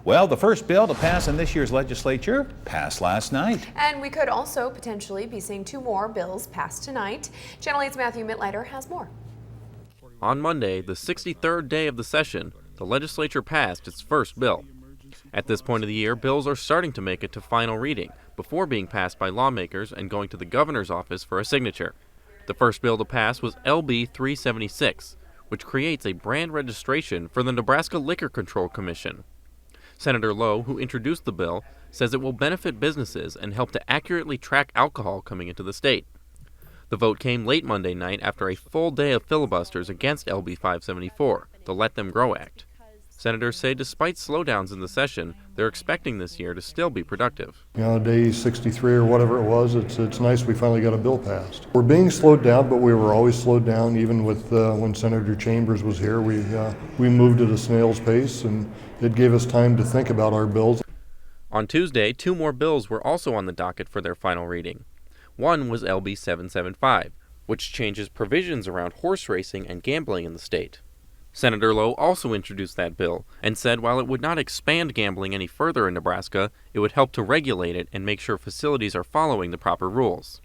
Well, the first bill to pass in this year's legislature passed last night. And we could also potentially be seeing 2 more bills passed tonight. Channel 8's Matthew Mittleiter has more. On Monday, the 63rd day of the session, the legislature passed its first bill. At this point of the year, bills are starting to make it to final reading before being passed by lawmakers and going to the governor's office for a signature. The first bill to pass was LB 376, which creates a brand registration for the Nebraska Liquor-Control-Commission. Senator Lowe, who introduced the bill, says it will benefit businesses and help to accurately track alcohol coming into the state. The vote came late Monday night after a full day of filibusters against LB 574, the Let Them Grow Act. Senators say despite slowdowns in the session, they're expecting this year to still be productive. You know, day 63 or whatever it was, it's nice we finally got a bill passed. We're being slowed down, but we were always slowed down. Even with when Senator Chambers was here, we moved at a snail's pace, and it gave us time to think about our bills. On Tuesday, 2 more bills were also on the docket for their final reading. One was LB 775, which changes provisions around horse racing and gambling in the state. Senator Lowe also introduced that bill and said while it would not expand gambling any further in Nebraska, it would help to regulate it and make sure facilities are following the proper rules.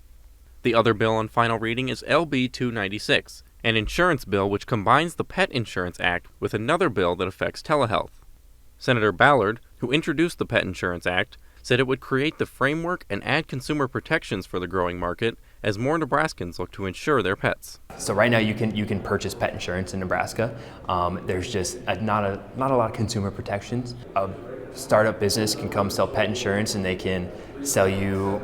The other bill on final reading is LB 296, an insurance bill which combines the Pet Insurance Act with another bill that affects telehealth. Senator Ballard, who introduced the Pet Insurance Act, said it would create the framework and add consumer protections for the growing market as more Nebraskans look to insure their pets. So right now you can purchase pet insurance in Nebraska. There's just not a lot of consumer protections. A startup business can come sell pet insurance and they can sell you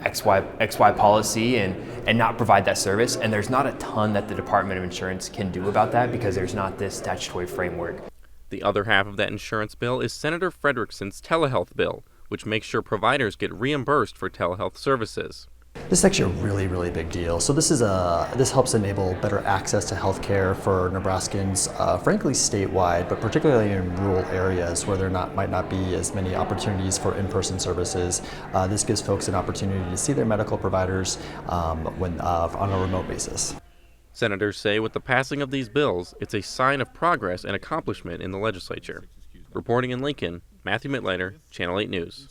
XY policy and not provide that service. And there's not a ton that the Department of Insurance can do about that because there's not this statutory framework. The other half of that insurance bill is Senator Fredrickson's telehealth bill, which makes sure providers get reimbursed for telehealth services. This is actually a really big deal. So this helps enable better access to health care for Nebraskans, frankly statewide, but particularly in rural areas where there might not be as many opportunities for in-person services. This gives folks an opportunity to see their medical providers on a remote basis. Senators say with the passing of these bills, it's a sign of progress and accomplishment in the legislature. Reporting in Lincoln, Matthew Mittleiter, Channel 8 News.